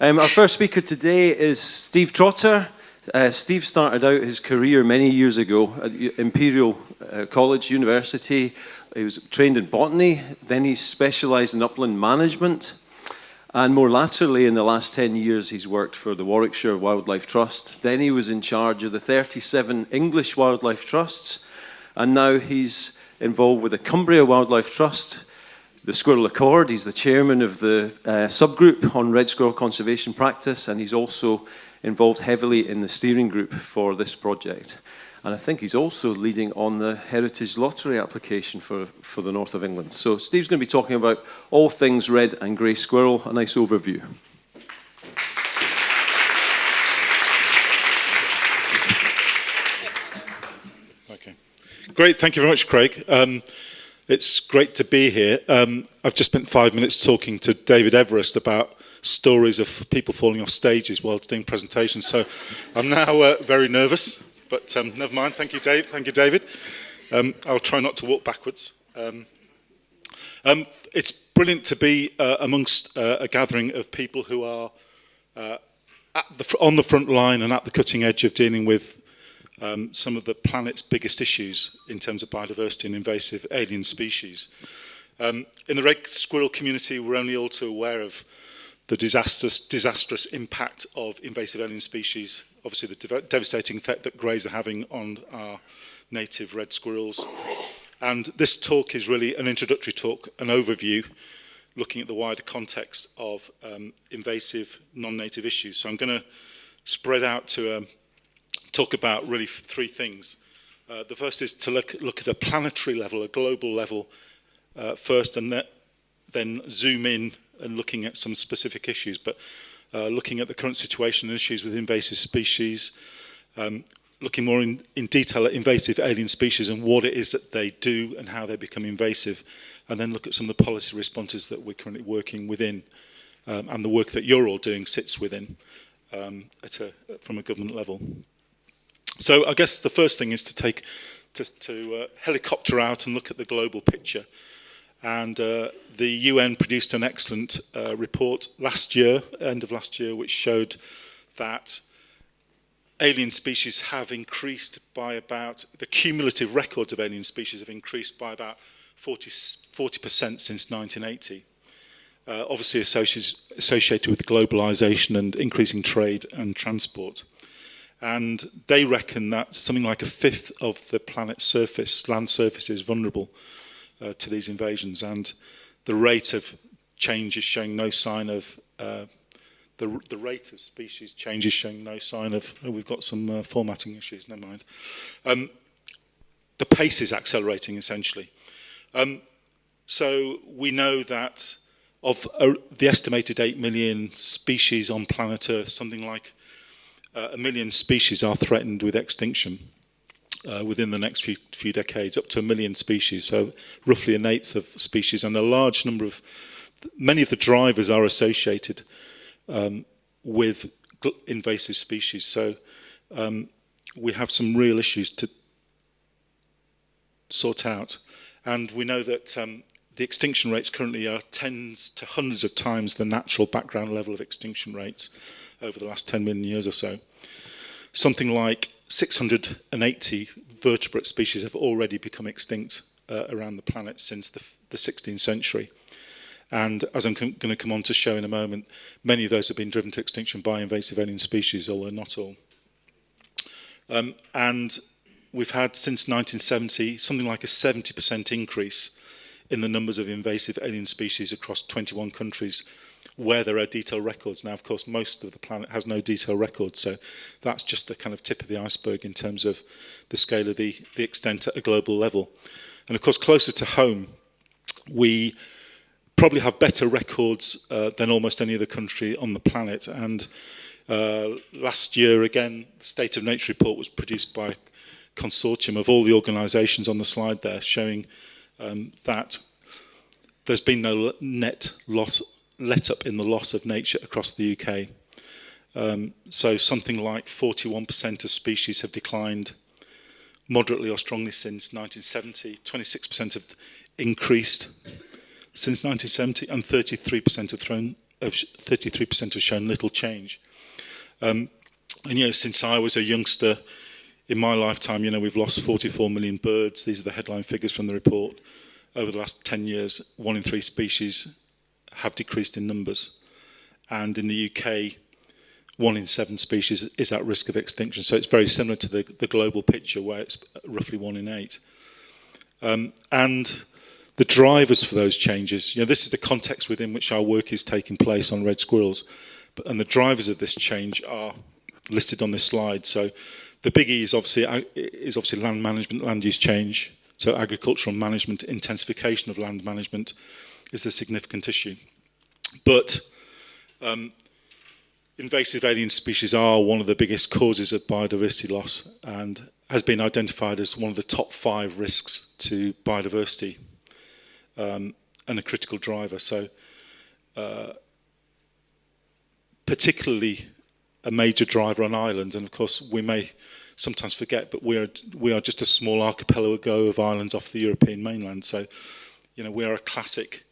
Our first speaker today is Steve Trotter. Steve started out his career many years ago at Imperial College, University. He was trained in botany, then he specialised in upland management, and more laterally, in the last 10 years, he's worked for the Warwickshire Wildlife Trust. Then he was in charge of the 37 English wildlife trusts, and now he's involved with the Cumbria Wildlife Trust, the Squirrel Accord. He's the chairman of the subgroup on red squirrel conservation practice, and he's also involved heavily in the steering group for this project. And I think he's also leading on the Heritage Lottery application for the north of England. So Steve's going to be talking about all things red and grey squirrel, a nice overview. Okay. Great, thank you very much, Craig. It's great to be here. I've just spent 5 minutes talking to David Everest about stories of people falling off stages while doing presentations, so I'm now very nervous, but never mind. Thank you, Dave. Thank you, David. I'll try not to walk backwards. It's brilliant to be amongst a gathering of people who are on the front line and at the cutting edge of dealing with some of the planet's biggest issues in terms of biodiversity and invasive alien species. In the red squirrel community, we're only all too aware of the disastrous impact of invasive alien species, obviously the devastating effect that greys are having on our native red squirrels. And this talk is really an introductory talk, an overview, looking at the wider context of invasive non-native issues. So I'm going to spread out to talk about really three things. The first is to look at a planetary level, a global level first, and then zoom in and looking at some specific issues, but looking at the current situation and issues with invasive species, looking more in detail at invasive alien species and what it is that they do and how they become invasive, and then look at some of the policy responses that we're currently working within, and the work that you're all doing sits within from a government level. So I guess the first thing is to helicopter out and look at the global picture. And the UN produced an excellent report last year, end of last year, which showed that alien species have increased by about, the cumulative records of alien species have increased by about 40% since 1980. Obviously associated with globalization and increasing trade and transport. And they reckon that something like a fifth of the planet's surface, land surface, is vulnerable to these invasions, and the rate of change is showing no sign of the rate of species change is showing no sign of. Oh, we've got some formatting issues. Never mind. The pace is accelerating essentially. So we know that of the estimated 8 million species on planet Earth, something like 1 million species are threatened with extinction. Within the next few decades, up to 1 million species, so roughly an eighth of species, and a large number of, many of the drivers are associated with invasive species. So we have some real issues to sort out, and we know that the extinction rates currently are tens to hundreds of times the natural background level of extinction rates over the last 10 million years or so. Something like 680 vertebrate species have already become extinct around the planet since the 16th century. And as I'm going to come on to show in a moment, many of those have been driven to extinction by invasive alien species, although not all. And we've had, since 1970, something like a 70% increase in the numbers of invasive alien species across 21 countries where there are detailed records. Now, of course, most of the planet has no detailed records, so that's just the kind of tip of the iceberg in terms of the scale of the extent at a global level. And of course, closer to home, we probably have better records than almost any other country on the planet. And last year, again, the State of Nature report was produced by a consortium of all the organisations on the slide there, showing that there's been no net let up in the loss of nature across the UK. So something like 41% of species have declined moderately or strongly since 1970, 26% have increased since 1970, and 33% have 33% have shown little change. And since I was a youngster, in my lifetime, we've lost 44 million birds. These are the headline figures from the report. Over the last 10 years, 1 in 3 species have decreased in numbers. And in the UK, 1 in 7 species is at risk of extinction. So it's very similar to the global picture, where it's roughly 1 in 8. And the drivers for those changes, this is the context within which our work is taking place on red squirrels. And the drivers of this change are listed on this slide. So the big E is obviously land management, land use change. So agricultural management, intensification of land management is a significant issue. But invasive alien species are one of the biggest causes of biodiversity loss and has been identified as one of the top 5 risks to biodiversity and a critical driver. So particularly a major driver on islands, and of course we may sometimes forget, but we are just a small archipelago of islands off the European mainland. So, we are a classic.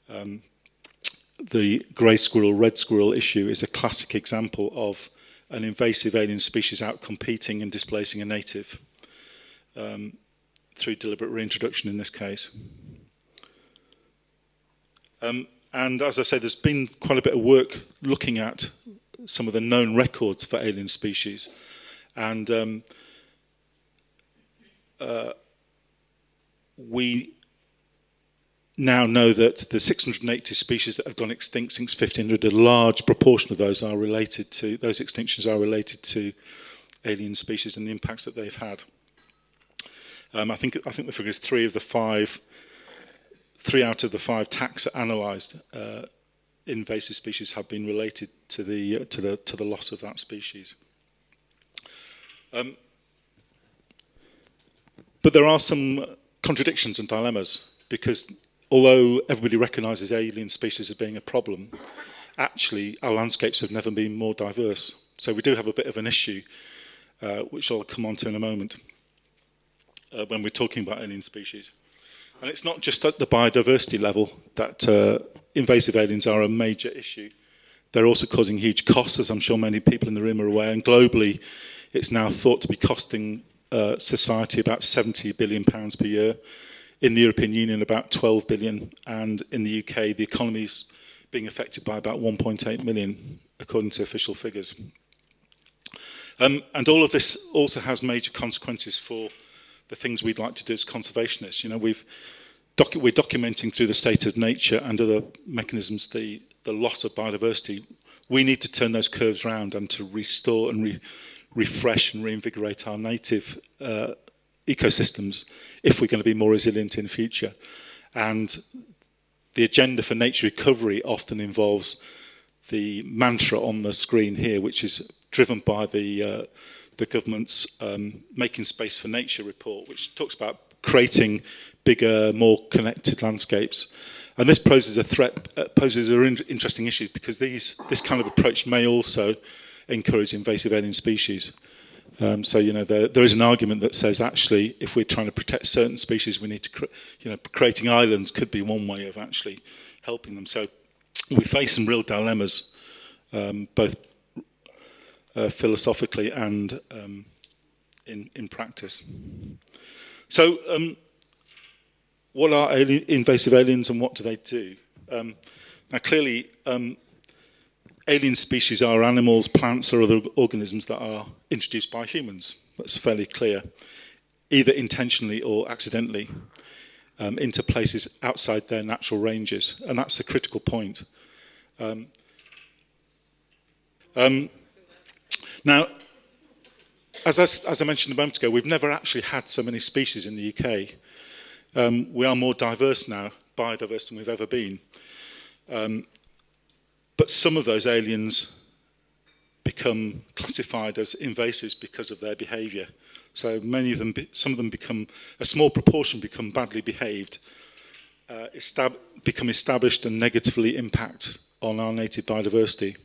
The grey squirrel, red squirrel issue is a classic example of an invasive alien species outcompeting and displacing a native through deliberate reintroduction in this case. And as I say, there's been quite a bit of work looking at some of the known records for alien species. And we now know that the 680 species that have gone extinct since 1500, a large proportion of those extinctions are related to alien species and the impacts that they've had. I think the figure is 3 out of the 5 taxa analysed invasive species have been related to the loss of that species. But there are some contradictions and dilemmas, because although everybody recognises alien species as being a problem, actually our landscapes have never been more diverse. So we do have a bit of an issue, which I'll come on to in a moment, when we're talking about alien species. And it's not just at the biodiversity level that invasive aliens are a major issue. They're also causing huge costs, as I'm sure many people in the room are aware, and globally it's now thought to be costing society about £70 billion per year. In the European Union, about 12 billion, and in the UK, the economy's being affected by about 1.8 million, according to official figures. And all of this also has major consequences for the things we'd like to do as conservationists. We're documenting through the state of nature and other mechanisms the loss of biodiversity. We need to turn those curves around and to restore and refresh and reinvigorate our native ecosystems if we're going to be more resilient in the future. And the agenda for nature recovery often involves the mantra on the screen here, which is driven by the government's Making Space for Nature report, which talks about creating bigger, more connected landscapes. And this poses an interesting issue, because this kind of approach may also encourage invasive alien species. So there is an argument that says, actually, if we're trying to protect certain species, we need to, creating islands could be one way of actually helping them. So we face some real dilemmas, both philosophically and in practice. So what are invasive aliens and what do they do? Now clearly, alien species are animals, plants or other organisms that are introduced by humans. That's fairly clear, either intentionally or accidentally, into places outside their natural ranges. And that's the critical point. Now, as I mentioned a moment ago, we've never actually had so many species in the UK. We are more diverse now, biodiverse, than we've ever been. But some of those aliens become classified as invasives because of their behaviour. So some of them become, a small proportion become badly behaved, become established and negatively impact on our native biodiversity,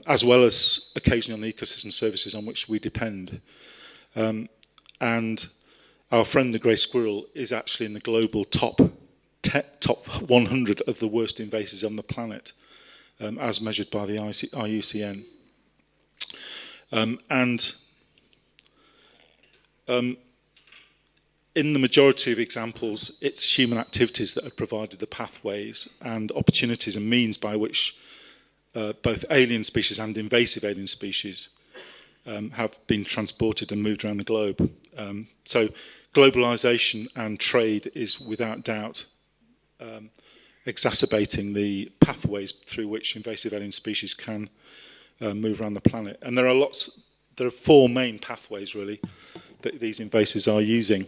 as well as occasionally on the ecosystem services on which we depend. And our friend the grey squirrel is actually in the global top 100 of the worst invasives on the planet. as measured by the IUCN. In the majority of examples, it's human activities that have provided the pathways and opportunities and means by which both alien species and invasive alien species have been transported and moved around the globe. So globalization and trade is without doubt exacerbating the pathways through which invasive alien species can move around the planet. And there are four main pathways really that these invasives are using.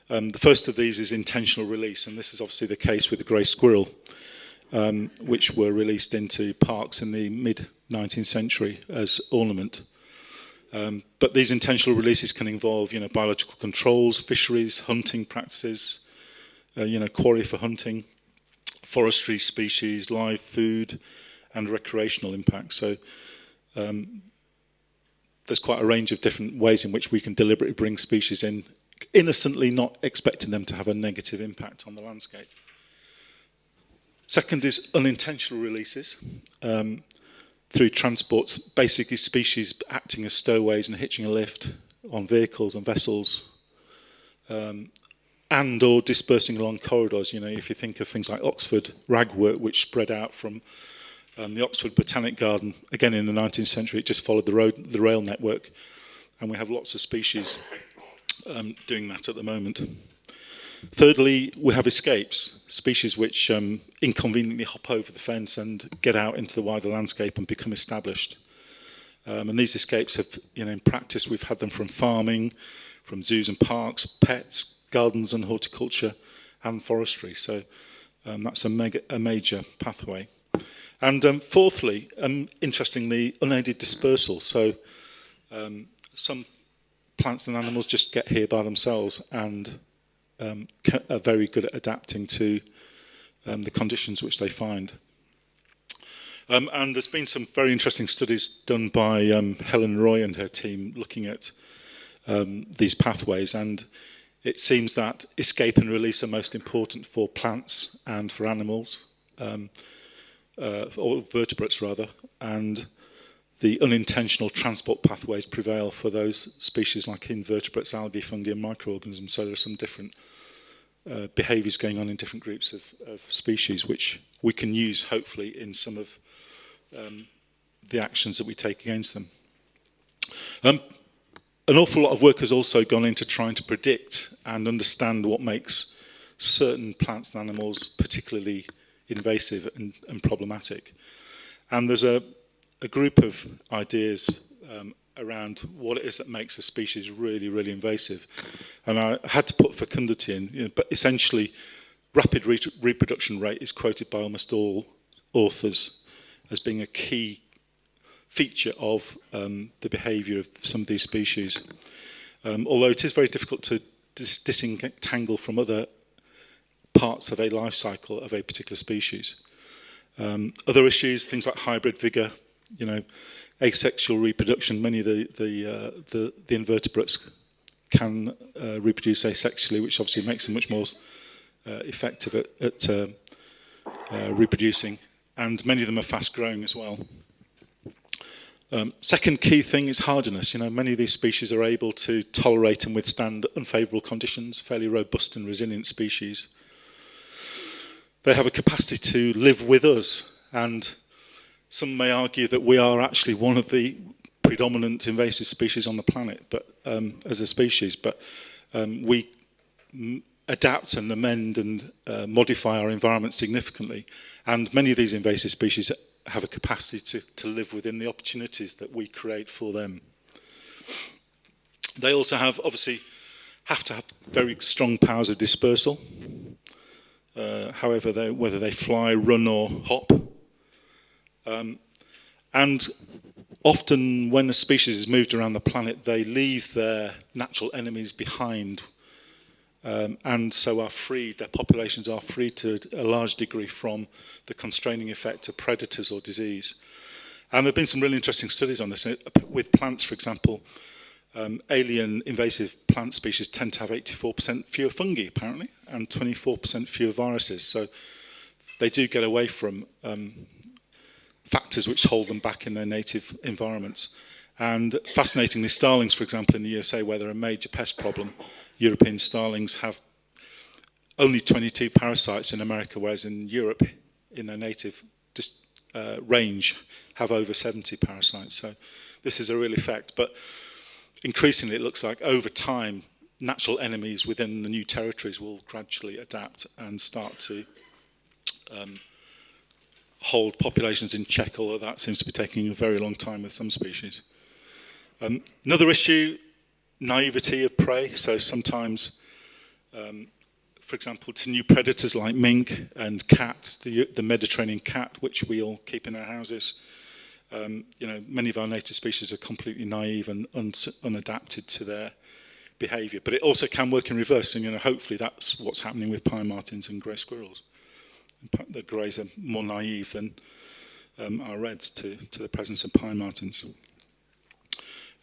The first of these is intentional release, and this is obviously the case with the grey squirrel, which were released into parks in the mid-19th century as ornament. But these intentional releases can involve, biological controls, fisheries, hunting practices, quarry for hunting, forestry species, live food, and recreational impacts. So there's quite a range of different ways in which we can deliberately bring species in, innocently not expecting them to have a negative impact on the landscape. Second is unintentional releases through transports, basically species acting as stowaways and hitching a lift on vehicles and vessels, and or dispersing along corridors. If you think of things like Oxford ragwort, which spread out from the Oxford Botanic Garden, again in the 19th century, it just followed the rail network, and we have lots of species doing that at the moment. Thirdly, we have escapes, species which inconveniently hop over the fence and get out into the wider landscape and become established. And these escapes have, in practice, we've had them from farming, from zoos and parks, pets, gardens and horticulture, and forestry. So that's a major pathway. And fourthly, interestingly, unaided dispersal. So some plants and animals just get here by themselves and are very good at adapting to the conditions which they find. And there's been some very interesting studies done by Helen Roy and her team looking at these pathways, and it seems that escape and release are most important for plants and for animals, or vertebrates rather, and the unintentional transport pathways prevail for those species like invertebrates, algae, fungi and microorganisms. So there are some different behaviours going on in different groups of species which we can use hopefully in some of the actions that we take against them. An awful lot of work has also gone into trying to predict and understand what makes certain plants and animals particularly invasive and problematic. And there's a group of ideas around what it is that makes a species really, really invasive. And I had to put fecundity in, but essentially rapid reproduction rate is quoted by almost all authors as being a key feature of the behaviour of some of these species. Although it is very difficult to disentangle from other parts of a life cycle of a particular species. Other issues, things like hybrid vigour, asexual reproduction. Many of the invertebrates can reproduce asexually, which obviously makes them much more effective at reproducing. And many of them are fast growing as well. Second key thing is hardiness. Many of these species are able to tolerate and withstand unfavourable conditions, fairly robust and resilient species. They have a capacity to live with us, and some may argue that we are actually one of the predominant invasive species on the planet, but as a species, but we adapt and amend and modify our environment significantly, and many of these invasive species have a capacity to live within the opportunities that we create for them. They also obviously have to have very strong powers of dispersal. However, whether they fly, run or hop. And often when a species is moved around the planet, they leave their natural enemies behind, and so are freed, their populations are freed to a large degree from the constraining effect of predators or disease. And there have been some really interesting studies on this. With plants, for example, alien invasive plant species tend to have 84% fewer fungi, apparently, and 24% fewer viruses. So they do get away from factors which hold them back in their native environments. And fascinatingly, starlings, for example, in the USA, where they're a major pest problem, European starlings have only 22 parasites in America, whereas in Europe, in their native range, have over 70 parasites. So this is a real effect. But increasingly, it looks like over time, natural enemies within the new territories will gradually adapt and start to hold populations in check, although that seems to be taking a very long time with some species. Another issue, naivety of prey. So sometimes, for example, to new predators like mink and cats, the Mediterranean cat, which we all keep in our houses, many of our native species are completely naive and unadapted to their behaviour. But it also can work in reverse, and hopefully that's what's happening with pine martens and grey squirrels. The greys are more naive than our reds to the presence of pine martens.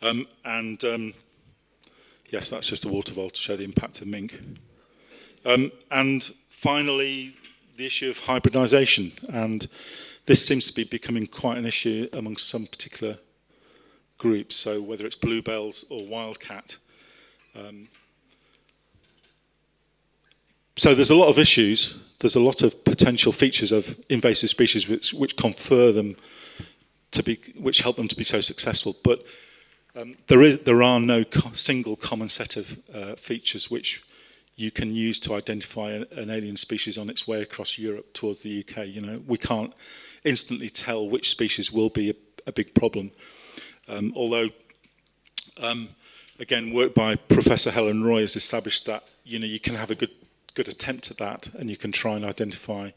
Yes, that's just a water vole to show the impact of mink. And finally, the issue of hybridization. And this seems to be becoming quite an issue amongst some particular groups. So whether it's bluebells or wildcat. So there's a lot of issues. There's a lot of potential features of invasive species which confer them to be, which help them to be so successful. But there are no single common set of features which you can use to identify an alien species on its way across Europe towards the UK. We can't instantly tell which species will be a big problem. Although, again, work by Professor Helen Roy has established that you can have a good attempt at that, and you can try and identify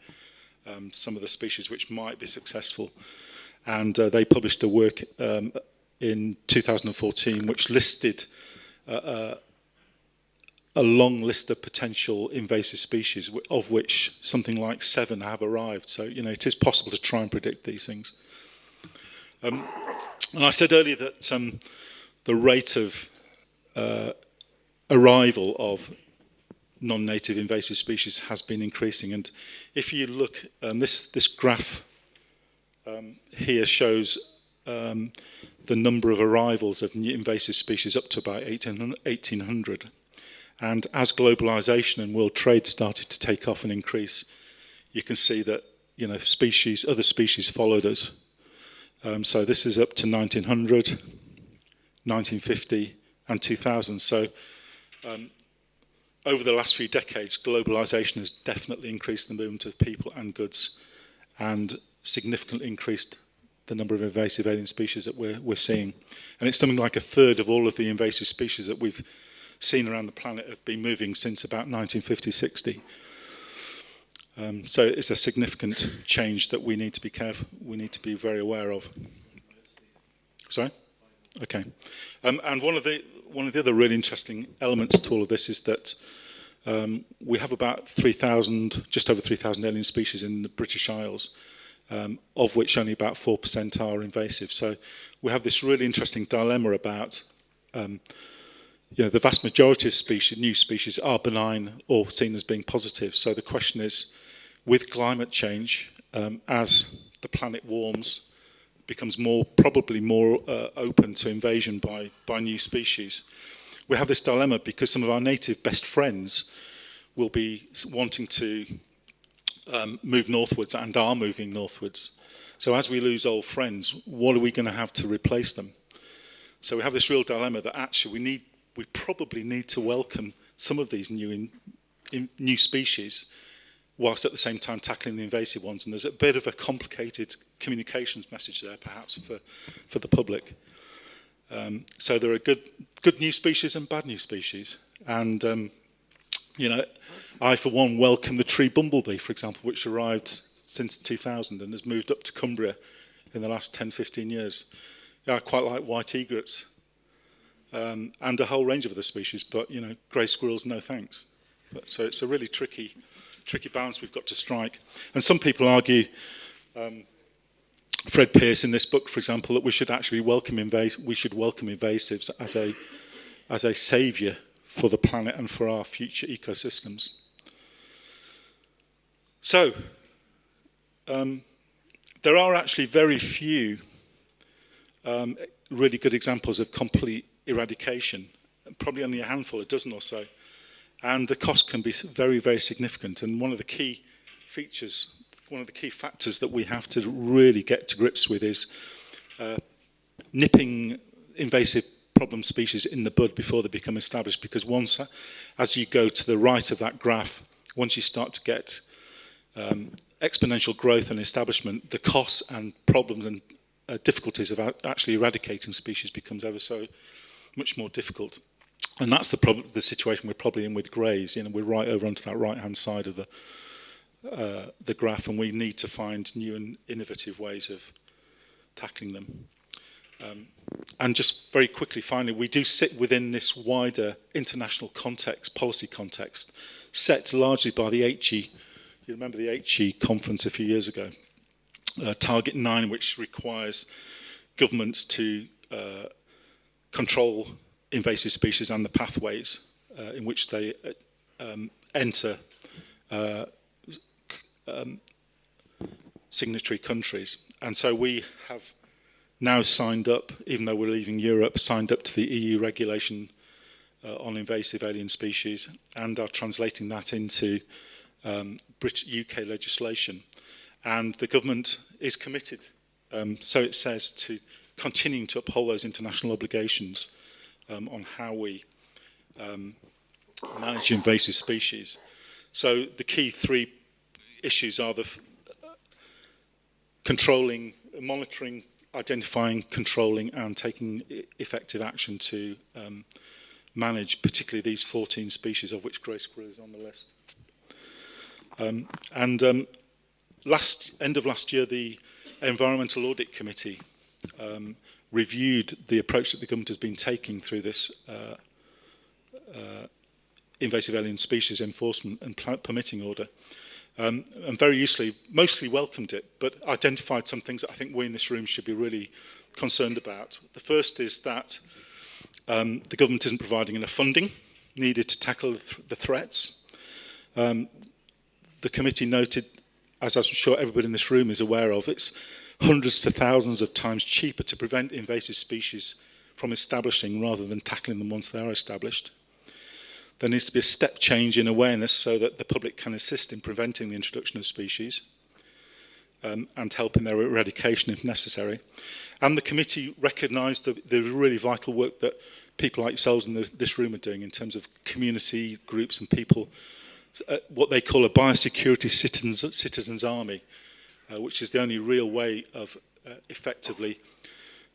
some of the species which might be successful. And they published a work in 2014 which listed a long list of potential invasive species, of which something like 7 have arrived. So, it is possible to try and predict these things. And I said earlier that the rate of arrival of non-native invasive species has been increasing. And if you look, this graph here shows the number of arrivals of new invasive species up to about 1800. And as globalization and world trade started to take off and increase, you can see that other species followed us. So this is up to 1900, 1950, and 2000. So over the last few decades, globalization has definitely increased the movement of people and goods, and significantly increased the number of invasive alien species that we're seeing. And it's something like a third of all of the invasive species that we've seen around the planet have been moving since about 1950-60. So it's a significant change that we need to be careful, we need to be very aware of. Sorry? Okay. And one of the other really interesting elements to all of this is that we have about just over 3,000 alien species in the British Isles, of which only about 4% are invasive. So we have this really interesting dilemma about the vast majority of new species are benign or seen as being positive. So the question is, with climate change, as the planet warms, becomes probably more open to invasion by new species, we have this dilemma because some of our native best friends will be wanting to move northwards and are moving northwards. So as we lose old friends, what are we going to have to replace them? So we have this real dilemma that actually we probably need to welcome some of these new species, whilst at the same time tackling the invasive ones. And there's a bit of a complicated communications message there, perhaps, for the public. So there are good new species and bad new species. And, I, for one, welcome the tree bumblebee, for example, which arrived since 2000 and has moved up to Cumbria in the last 10, 15 years. Yeah, I quite like white egrets. And a whole range of other species, but grey squirrels, no thanks. So it's a really tricky balance we've got to strike. And some people argue, Fred Pearce in this book, for example, that we should actually welcome invasives as a saviour for the planet and for our future ecosystems. So there there are actually very few really good examples of complete eradication, probably only a handful, a dozen or so. And the cost can be very, very significant. And one of the key features, one of the key factors that we have to really get to grips with is nipping invasive problem species in the bud before they become established, because once, as you go to the right of that graph, once you start to get exponential growth and establishment, the costs and problems and difficulties of actually eradicating species becomes ever so much more difficult. And that's the situation we're probably in with greys. You know, we're right over onto that right-hand side of the graph, and we need to find new and innovative ways of tackling them. And just very quickly, finally, we do sit within this wider international context, policy context, set largely by the HE. You remember the HE conference a few years ago, Target 9, which requires governments to control invasive species and the pathways in which they enter signatory countries. And so we have now signed up, even though we're leaving Europe, signed up to the EU regulation on invasive alien species, and are translating that into UK legislation. And the government is committed, so it says, to continuing to uphold those international obligations on how we manage invasive species. So the key three issues are the controlling, monitoring, identifying, controlling, and taking effective action to manage particularly these 14 species, of which grey squirrel is on the list. End of last year, the Environmental Audit Committee reviewed the approach that the government has been taking through this invasive alien species enforcement and permitting order. And very usefully, mostly welcomed it, but identified some things that I think we in this room should be really concerned about. The first is that the government isn't providing enough funding needed to tackle the threats. The committee noted, as I'm sure everybody in this room is aware of, it's hundreds to thousands of times cheaper to prevent invasive species from establishing rather than tackling them once they are established. There needs to be a step change in awareness so that the public can assist in preventing the introduction of species and help in their eradication if necessary. And the committee recognised the really vital work that people like yourselves in this room are doing in terms of community groups and people, what they call a biosecurity citizens army, which is the only real way of effectively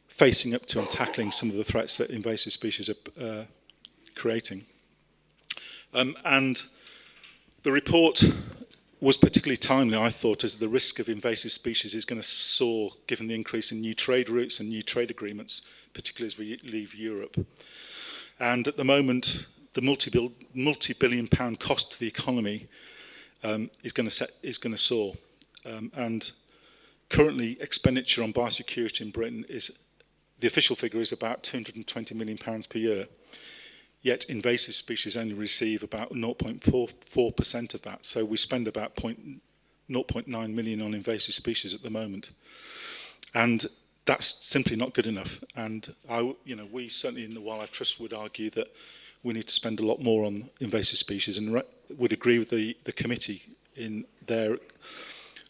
facing up to and tackling some of the threats that invasive species are creating. And the report was particularly timely, I thought, as the risk of invasive species is going to soar given the increase in new trade routes and new trade agreements, particularly as we leave Europe. And at the moment, the multi-billion pound cost to the economy is going to soar. And currently, expenditure on biosecurity in Britain the official figure is about £220 million per year. Yet invasive species only receive about 0.4% of that. So we spend about 0.9 million on invasive species at the moment. And that's simply not good enough. And we certainly in the Wildlife Trust would argue that we need to spend a lot more on invasive species, and would agree with the committee in their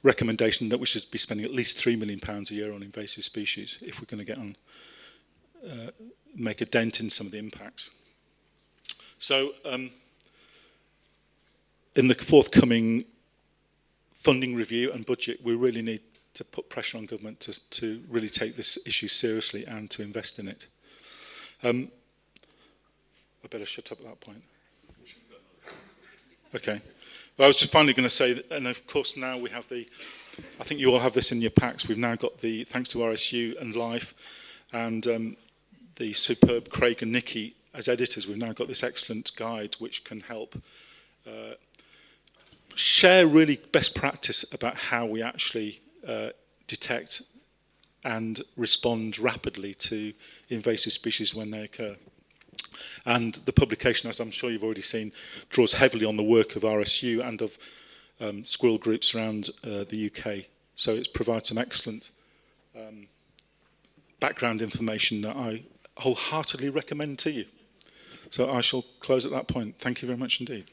recommendation that we should be spending at least £3 million a year on invasive species if we're going to get on, make a dent in some of the impacts. So, in the forthcoming funding review and budget, we really need to put pressure on government to really take this issue seriously and to invest in it. I better shut up at that point. Okay. Well, I was just finally going to say, that, and of course now we have I think you all have this in your packs, we've now got thanks to RSU and Life and the superb Craig and Nikki as editors, we've now got this excellent guide which can help share really best practice about how we actually detect and respond rapidly to invasive species when they occur. And the publication, as I'm sure you've already seen, draws heavily on the work of RSU and of squirrel groups around the UK So it provides some excellent background information that I wholeheartedly recommend to you. So I shall close at that point. Thank you very much indeed.